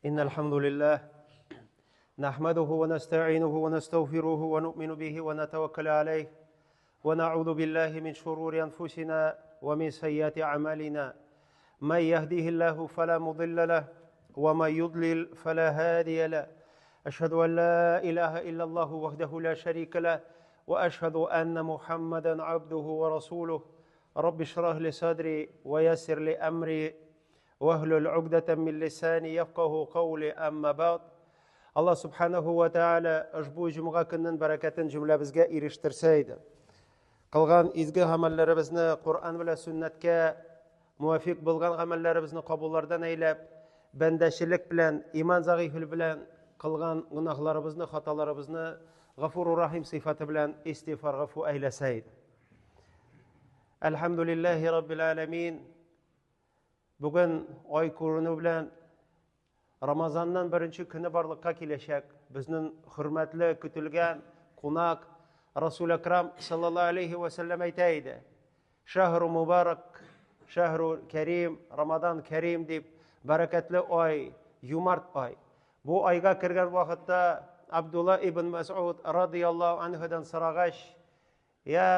إن الحمد لله نحمده ونستعينه ونستغفره ونؤمن به ونتوكل عليه ونعوذ بالله من شرور أنفسنا ومن سيئات أعمالنا من يهده الله فلا مضل له ومن يضلل فلا هادي له أشهد أن لا إله إلا الله وحده لا شريك له وأشهد أن محمدا عبده ورسوله رب اشرح لي صدري ويسر لي أمري واحلل عقدة من لساني يفقه قولي أما بعد Allah subhanahu wa ta'ala ushbu jum'a kunning barakatini jumlamizga erishtirsaydi. Qilgan izgi amallarimizni Qur'on bilan sunnatga muvofiq bo'lgan amallarimizni qabullardan aylab, bandashilik bilan, iymon zag'ifil bilan qilgan gunohlarimizni, xatolarimizni G'afurur Rahim sifati bilan istig'forga fu aylasaydi. Alhamdulillahi robbil alamin. Bugun oy ko'rinu bilan Ramazondan birinchi kuni borliqqa kelishak. Bizning hurmatli kutilgan qo'noq Rasul akram sallallohu alayhi va sallam aytaydi. Shahru muborak, shahru karim, Ramazon karim deb barakatli oy, yumart oy. Bu oyga kirgan vaqtda Abdullah ibn Mas'ud radhiyallohu anhudan so'ragach, "Ya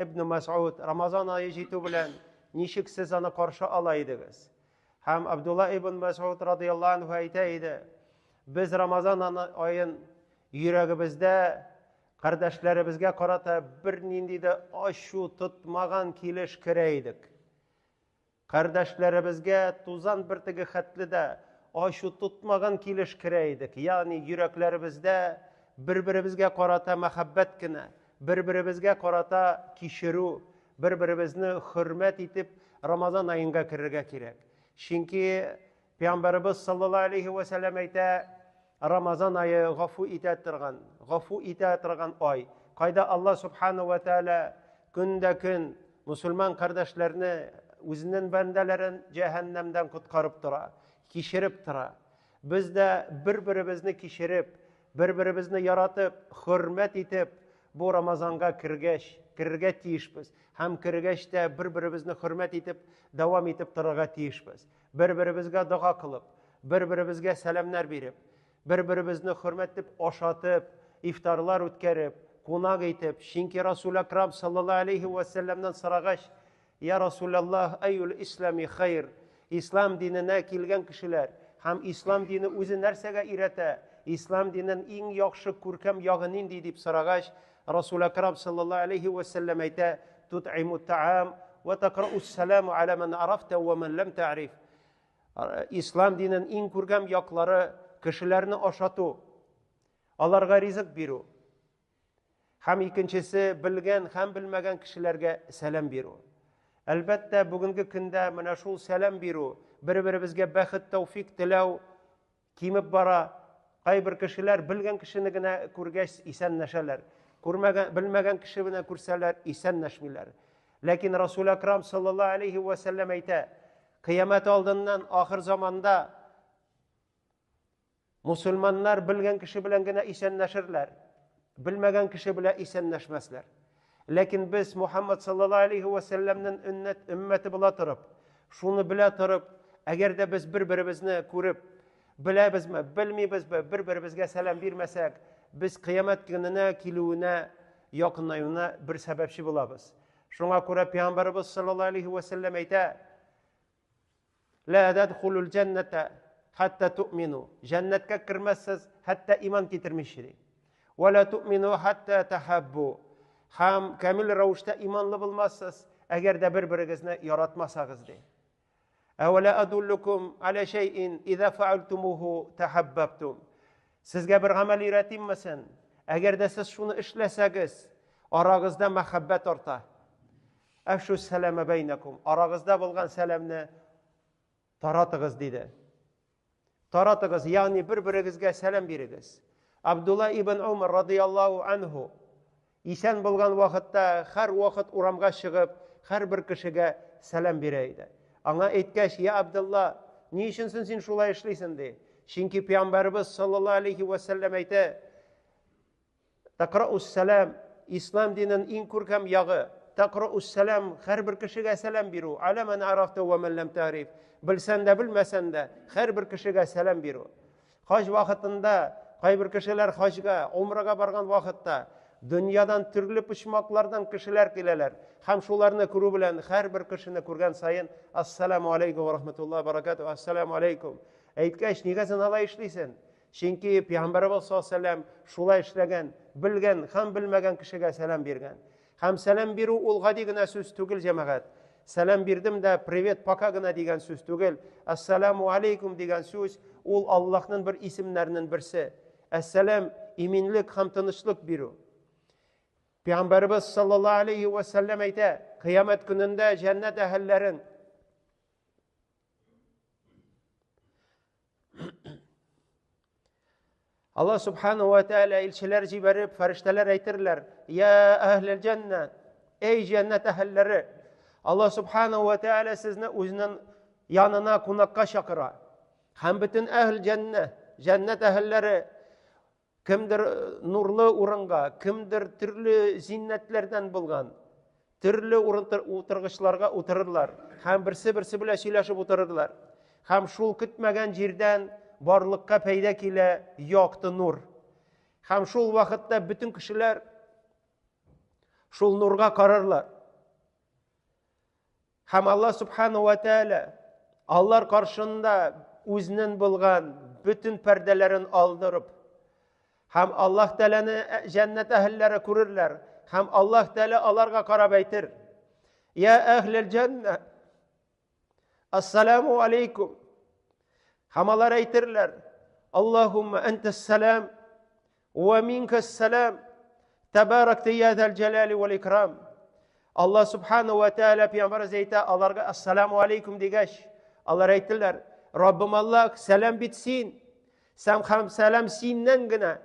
ibn Mas'ud, Ramazon oyi yetu bilan nishik siz uni qarshi olaydingiz?" Ham Abdullah ibn Mas'ud radhiyallohu anhu aytaydi, biz Ramazon oyin yuragimizda qardoshlarımizga qarata bir nindida oshu tutmagan kelish kiraydik. Qardoshlarımizga tuzan bir tigi xatlida oshu tutmagan kelish kiraydik. Ya'ni yuraklarimizda bir-birimizga qarata muhabbatgina, bir-birimizga qarata kishiru, bir-birimizni hurmat etib Ramazon oyinga kirishga kerak. Chunki Payg'ambarimiz sallallohu alayhi va sallam ayta, Ramazon oyi g'afu etatirgan oy. Qayda Allah subhanahu va taala kunda kun musulmon qardoshlarni o'zining bandalarini jahannamdan qutqarib tura, kishirib tura. Bizda bir-birimizni kishirib, bir-birimizni yaratib, hurmat etib bu Ramazonga kirishga tiyishmiz. Ham kirgachda bir-birimizni hurmat etib, davom etib turishga tiyishmiz. Bir-birimizga duo qilib, bir-birimizga salomlar berib, bir-birimizni hurmat etib, oshatib, ифтарлар үткәреп, кунак итеп, чөнки Расул Акрам саллаллаһу алейхи ва сәлләмнән сорагач, я Расулаллаһ, айюл ислами хайр, ислам диненә килгән кешеләр һәм ислам дине үзе нәрсәгә өйрәтә, ислам динен иң яхшы күркәм ягы нинди дип сорагач, Расул Акрам саллаллаһу алейхи ва сәлләм әйтә, тут'иму таам ва тaqra'у ссаламу аля ман арафта ва ман лам та'риф. Ислам динен иң күркәм яклары кешеләрне ашату, аларга ризык бирү. Һәм икенчесе белгән һәм белмәгән кешеләргә сәлам бирү. Әлбәттә, бүгенге көндә менә шул сәлам бирү, бер-беребезгә бәхет, тәүфик теләү кимеп бара. Кайбер кешеләр белгән кешене генә күргәч исәнләшәләр. Белмәгән кеше белән күрсәләр исәнләшмиләр. Ләкин Расул Акрам саллаллаһу алейхи ва сәлләм әйтә, кыямәт алдыннан ахыр заманда мусульманнар белгән кеше белән генә исәнләшерләр, белмәгән кеше белән исәнләшмәсләр. Ләкин без Мухаммад саллаллаһу алейхи ва сәлләмнең өммәте була торып, шуны белә торып, әгәр дә без бер-беребезне күреп, беләбезме, белмибезме, бер-беребезгә сәлам бирмәсәк, без кыямәт көненә килүенә, якынаюына бер сәбәпче булабыз. Шуңа күрә Пәйгамбәрбез саллаллаһу алейхи ва сәлләм әйтә, ла тадхулул джанната хатта ту'мину. Җәннәткә кирмәссез, хәтта иман китермичә. Ва ла ту'мину хатта тахаббу. Һәм камил рәвештә иманлы булмассыз, әгәр дә бер-берегезне яратмасагыз ди. Әвәлә адуллукум аля шәйин иза фаалтумуху тахаббабтум. Сезгә бер гамәл өйрәтиммесен? Әгәр дә сез шуны эшләсәгез, арагызда мәхәббәт арта. Афшу сәлама бәйнәкум. Арагызда булган сәламне таратыгыз диде. Таратыгыз, ягъни бер-берегезгә сәлам бирегез. Абдулла ибн Умар радиллаһу анху исән булган вакытта һәр вакыт урамга чыгып, һәрбер кешегә сәлам бирә иде. Аңа әйткәч, я Абдулла, ни өчен син шулай эшлисең ди? Чөнки Пәйгамбәрбез саллаллаһу алейхи ва сәлләм әйтә, тaqra'u сәлам, ислам динен иң күркәм ягы, taqra'u сәлам, һәрбер кешегә сәлам бирү, аля ман арафта ва ман лам та'риф. Белсәң дә, белмәсәң дә, һәрбер кешегә сәлам бирү. Хаҗ вакытында кайбер кешеләр хаҗга, умрага барган вакытта дөньядан төрле почмаклардан кешеләр киләләр. Һәм шуларны күрү белән һәрбер кешене күргән сайын, ассаламу алейкум ва рахматуллаһи ва баракатуһ, ассаламу алейкум. Әйткәч, нигә син алай эшлисең? Чөнки Пәйгамбәрбез саллаллаһу алейхи ва сәлләм шулай эшләгән, белгән һәм белмәгән кешегә сәлам биргән. Һәм сәлам бирү ул гади генә сүз түгел, җәмәгать. Сәлам бирдем дә, привет, пока гына дигән сүз түгел. Ассаламу алейкум дигән сүз ул Аллаһның бер исемнәреннән берсе. Ассалам, иминлек һәм тынычлык бирү. Пәйгамбәрбез саллаллаһу алейхи ва сәлләм әйтә, кыямәт көнендә җәннәт әһелләрен Allah subhanahu wa ta'ala ilçiler җибәреп, фәрештәләр әйтерләр, я әһлел җәннә, эй җәннәт әһелләре. Allah subhanahu wa ta'ala сезне үзенең янына кунакка чакыра. Һәм бөтен әһл җәннә, җәннәт әһелләре кемдер нурлы урынга, кемдер төрле зиннәтләрдән булган, төрле утыргычларга утырырлар. Һәм берсе белән сөйләшеп утырырлар. Һәм шул көтмәгән җирдән барлыкка пәйда килә якты нур. Һәм шул вакытта бөтен кешеләр шул нурга карарлар. Һәм Аллаһ субханаһу ва тааля алар каршында үзенең булган бөтен пәрдәләрен алдырып, һәм Аллаһ Тәаләне җәннәт әһелләре күрерләр. Һәм Аллаһ Тәалә аларга карап әйтер, я әһлел җәннә, ассаламу алейкум. Һәм алар әйтерләр, Аллаһумма әнтәс сәлам ва минкәс сәлам, тәбаракта я зәл җалали вал икрам. Аллаһ субханаһу ва тааля Пәйгамбәрбез әйтә, аларга ассаламу алейкум дигәч, алар әйтерләр, Раббым Аллаһ, сәлам бит син. Һәм сәлам синнән генә.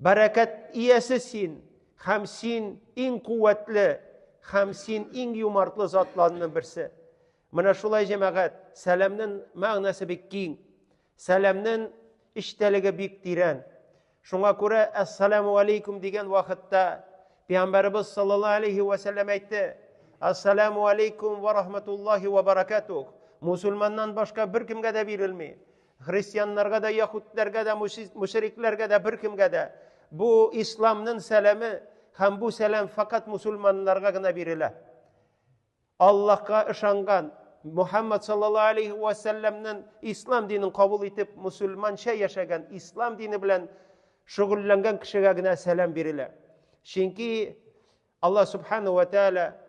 Бәрәкәт иясе син. Һәм син иң куәтле, һәм син иң юмартлы затларның берсе. Менә шулай җәмәгать, сәламның мәгънәсе бик киң. Сәламның эчтәлеге бик тирән. Шуңа күрә ассаламу алейкум дигән вакытта Пәйгамбәрбез саллаллаһу алейхи ва сәлләм әйтте, ассаламу алейкум ва рахматуллаһи ва баракатух. Мусульманнан башка бер кемгә дә бирелми. Христианнарга да, яһүдләргә дә, мушрикләргә дә, бер кемгә дә bu İslamның сәлемі, һәм bu сәлем фақат мусульманнарга гына бирелә. Аллаһка ышанган, Muhammed sallallahu aleyhi ve sellem'nin İslam dinini kabul edip Müslümanca yaşayan, İslam dini bilen şugullangan kişiye gına selam biriler. Çünkü Allah subhanahu ve teala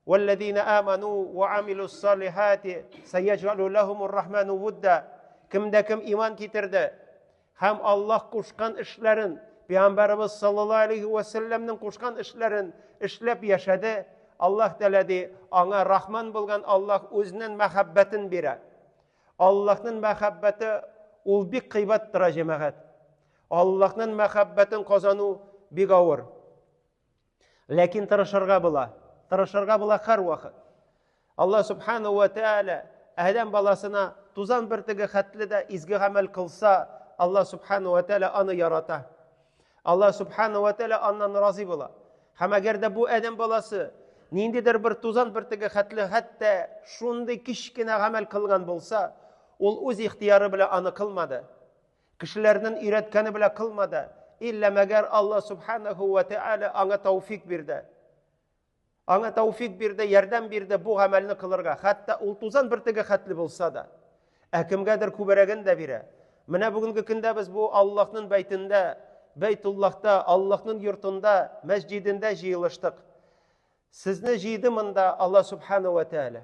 وَالَّذ۪ينَ آمَنُوا وَعَمِلُوا الصَّالِحَاتِ سَيَجْعَلُ لَهُمُ الرَّحْمَنُ وُدَّ Kimde kim iman getirdi, hem Allah kuşkan işlerin, Peygamberimiz sallallahu aleyhi ve sellem'nin kuşkan işlerin işlep yaşadı, Allah deledi, ana Rahman bulgan Allah özünün mehabbetin bire. Allah'ın mehabbeti ol bir kıybattır cemaat. Allah'ın mehabbetin kazanı bir ağır. Lakin tırışırga bula her vakit. Allah subhanahu ve teala Adem balasına tuzan bir tigi xatli de izgi amel kılsa, Allah subhanahu ve teala anı yarata. Allah subhanahu ve teala ondan razı bula. Hem eğer de bu Adem balası nindidir bir tuzan bir tigi xatli hatta şunday kişkine amel kılgan bolsa, ol öz ihtiyarı bile anı kılmadı. Kişilerinin üretkeni bile kılmadı. İlla meğer Allah subhanahu ve teala ana tevfik birde. Ana tevfik birde, yerden birde bu amelini kılırga. Hatta ol tuzan bir tigi xatli bolsa da. Kimgedir kuberegen de bire. Mine bugünkü günde biz bu Allah'ın beytinde, Beytullah'ta, Allah'ın yurtunda, mescidinde jiyılıştık. Sizni jiydimında Allah subhanahu ve teala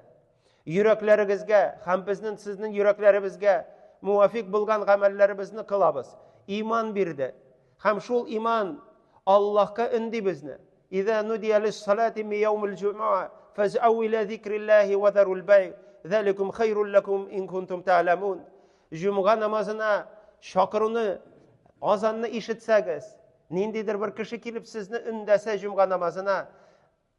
yüreklerimizge, hem biznin siznin yüreklerimizge muvafik bulgan amellerimizni kılabız. İman birde. Hem şul iman Allah'a indi bizni. İza nudiya lis-salati min yawmil cum'a faz'u ila zikrillahi ve zarul bay'. Zalikum hayrun lekum in kuntum ta'lamun. Cuma namazına şakırını, azanını işitseniz, nindidir bir kişi gelip sizni ündese cuma namazına,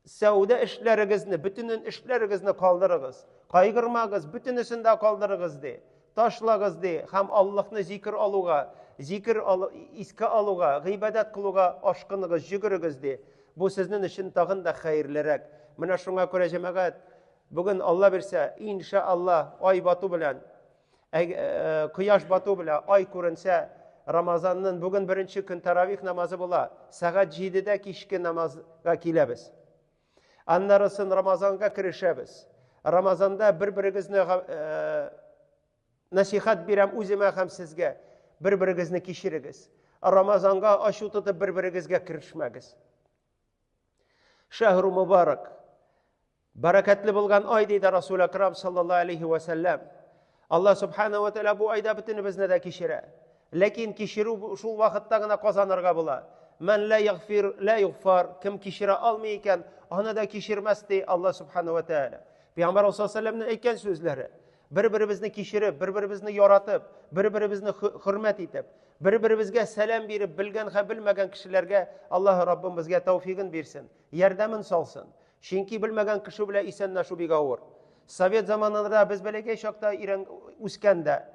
savda işlerinizni, bütünün işlerinizni kaldırınız. Kaygırmağız, bütünüsünde kaldırınız de. Taşlağız de. Hem Allah'ını zikir aluğa, iske aluğa, gıybedet kılığa aşkınız, jügürünüz de. Bu sizin için tağın da hayırlarak. Mına şuna göre cemaat, bugün Allah birse, inşallah ay batı bilen, kıyaş batı bilen, ay görünse, Ramazan'ın bugün birinci gün taravih namazı bula, saat 7'de kişki namazga kilebіз. Anlarısın Ramazan'a kirişebіз. Ramazan'da birbirinizni nasihat birem üzime hem sizge, birbirinizni kişiriniz. Ramazan'a aşı tutup birbirinizge kirişmegiz. Şehru mübarek. Bereketli bulgan ay deydi Resul-i Ekrem sallallahu aleyhi ve sellem. Allah subhanahu ve teala bu ayda bütün bizne de kişire. Lakin kişiru şu vakitte kazanırga bula. Men la yughfar. Kim kişire almayken ona da kişirmezdi Allah subhanahu ve teala. Peygamber sallallahu aleyhi ve sellem'in aytgan sözleri. Birbirimizni kişirip, birbirimizni yaratıp, birbirimizni hürmet etip, birbirimizge selam verip, bilgen ha bilmegen kişilerge Allah Rabbimizge tevfikini versin. Yerdemin salsın. Çünkü bilmegen kişi bile isenleşu bir gavur. Sovyet zamanında biz belege şakta İran üskende,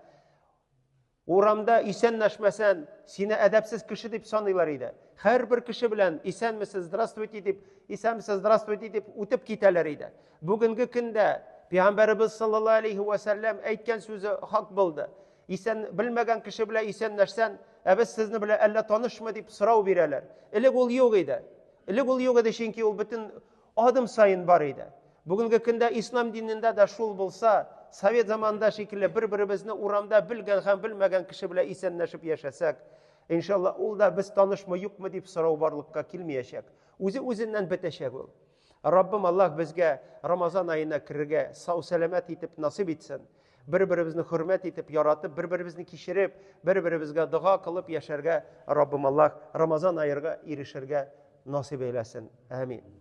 uğramda isenleşmesen, seni edepsiz kişi deyip sanıyorlarıydı. Her bir kişi bilen isen misiniz, здравствуйте deyip, isen misiniz, здравствуйте deyip utup giteleriydi. Bugünkü günde Peygamberimiz sallallahu aleyhi ve sellem aytgan sözü hak buldu. İsen bilmegen kişi bile isenleşsen, biz sizni bile elle tanışma deyip sırav verirler. İlik ol yok idi. İlik ol yok idi çünkü ol bütün adım sayın var idi. Bugünkü günde İslam dininde de şul bulsa, Sovyet zamanında şekilde birbirimizni uğramda bilgen hem bilmegen kişi bile isenleşip yaşasak, inşallah ol da biz tanışma yok mu deyip sırav varlıkka kilmeyecek. Özünden bitecek ol. Rabbim Allah bizge Ramazan ayına kirge sağ selamet etip nasip etsin. Birbirimizni hürmet etip yaratıp, birbirimizni kişirip, birbirimizge dua kılıp yaşarga Rabbim Allah Ramazan ayırga erişirge nasip eylesin. Amin.